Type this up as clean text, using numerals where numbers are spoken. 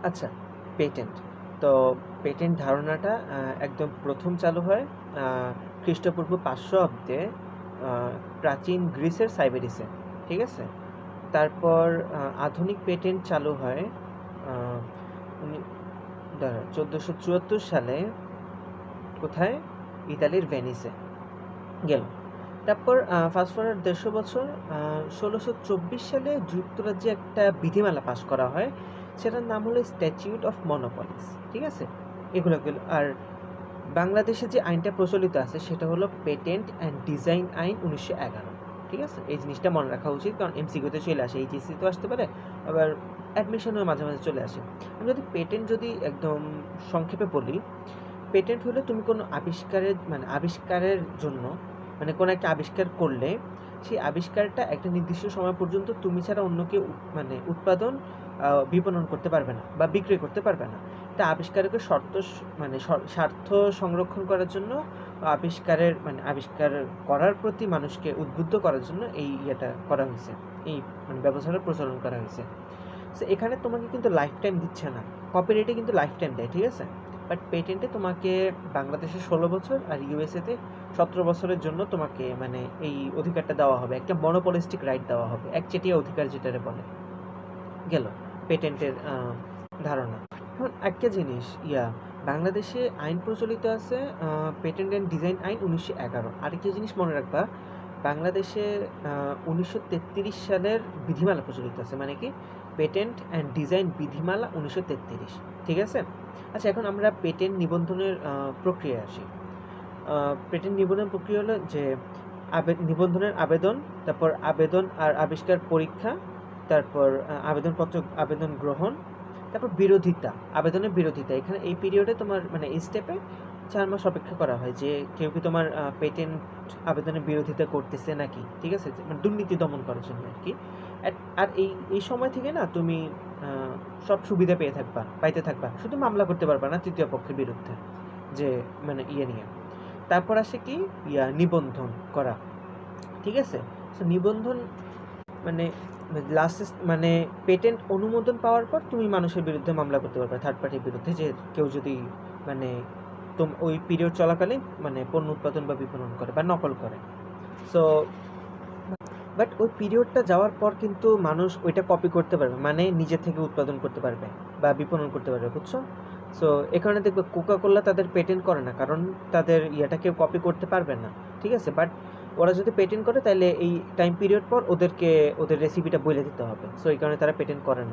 আচ্ছা, পেটেন্ট। তো পেটেন্ট ধারণাটা একদম প্রথম চালু হয় আ খ্রিস্টপূর্ব ৫০০ অব্দে আ প্রাচীন গ্রিসের সাইবেরিসে। ঠিক আছে? তারপর আধুনিক পেটেন্ট চালু হয় আ উনি দাঁড়া ১৪৭৪ সালে কোথায়? ইতালির ভেনিসে গেল। তারপর ফাস্ট ফরওয়ার্ড ১৫০ বছর ১৬২৪ সালে যুক্তরাজ্যে একটা বিধিমালা পাস করা হয়। সেটার নাম হলো স্ট্যাটিউট অফ মনোপলিস। ঠিক আছে? এগুলো গেল। আর বাংলাদেশে যে আইনটা প্রচলিত আছে সেটা হলো পেটেন্ট অ্যান্ড ডিজাইন আইন ১৯১১। ঠিক আছে? এই জিনিসটা মনে রাখা উচিত, কারণ এমসিকিউতে চলে আসে, এইচএসসিতেও আসতে পারে, আবার অ্যাডমিশনেও মাঝে, মাঝে চলে আসে। আমি যদি পেটেন্ট একদম সংক্ষেপে বলি, পেটেন্ট হলে তুমি কোনো আবিষ্কারের জন্য, মানে কোনো একটা আবিষ্কার করলে সেই আবিষ্কারটা একটা নির্দিষ্ট সময় পর্যন্ত তুমি ছাড়া অন্য কেউ উৎপাদন, বিপণন করতে পারবে না বা বিক্রয় করতে পারবে না। তা আবিষ্কারকের স্বার্থ সংরক্ষণ করার জন্য, আবিষ্কার করার প্রতি মানুষকে উদ্বুদ্ধ করার জন্য এই ইয়েটা করা হয়েছে। এই ব্যবস্থাটা প্রচলন করা হয়েছে। সো এখানে তোমাকে কিন্তু লাইফ টাইম দিচ্ছে না। কপিরাইটে কিন্তু লাইফ টাইম দেয়, ঠিক আছে? বাট পেটেন্টে তোমাকে বাংলাদেশে ১৬ বছর আর ইউএসএতে ১৭ বছরের জন্য তোমাকে এই অধিকারটা দেওয়া হবে। একটা মনোপলিস্টিক রাইট দেওয়া হবে। একচেটিয়া অধিকার যেটারে বলে। গেল পেটেন্টের ধারণা। এখন একটা জিনিস, বাংলাদেশে আইন প্রচলিত আছে পেটেন্ট অ্যান্ড ডিজাইন আইন ১৯১১। আরেকটা জিনিস মনে রাখবা, বাংলাদেশে ১৯৩৩ সালের বিধিমালা প্রচলিত আছে। মানে কি? পেটেন্ট অ্যান্ড ডিজাইন বিধিমালা ১৯৩৩। ঠিক আছে? আচ্ছা, এখন আমরা পেটেন্ট নিবন্ধনের প্রক্রিয়ায় আসি। পেটেন্ট নিবন্ধন প্রক্রিয়া হলো যে নিবন্ধনের আবেদন, তারপর আবেদন আর আবিষ্কার পরীক্ষা, তারপর আবেদন গ্রহণ, তারপর বিরোধিতা, আবেদনের বিরোধিতা। এখানে এই পিরিয়ডে তোমার এই স্টেপে ৪ মাস অপেক্ষা করা হয় যে কেউ কি তোমার পেটেন্ট আবেদনের বিরোধিতা করতেছে নাকি। ঠিক আছে? দুর্নীতি দমন করার জন্য আরকি। আর এই সময় থেকে না তুমি সব সুবিধা পাইতে থাকবা। শুধু মামলা করতে পারবা না তৃতীয় পক্ষের বিরুদ্ধে। যে নিয়ে। তারপর আসে কি? নিবন্ধন করা। ঠিক আছে? সো নিবন্ধন মানে পেটেন্ট অনুমোদন পাওয়ার পর তুমি মানুষের বিরুদ্ধে মামলা করতে পারবে, থার্ড পার্টির বিরুদ্ধে, যে কেউ যদি মানে ওই পিরিয়ড চলাকালীন পণ্য উৎপাদন বা বিপণন করে বা নকল করে। সো বাট ওই পিরিয়ডটা যাওয়ার পর কিন্তু মানুষ ওইটা কপি করতে পারবে, নিজে থেকে উৎপাদন করতে পারবে বা বিপণন করতে পারবে, বুঝছো? সো এখানে দেখবে কোকা-কোলা তাদের পেটেন্ট করে না, কারণ তাদের কেউ কপি করতে পারবে না। ঠিক আছে? বাট ওরা যদি পেটেন্ট করে তাহলে এই টাইম পিরিয়ড পর ওদের রেসিপিটা বলে দিতে হবে। সো এই কারণে তারা পেটেন্ট করে না।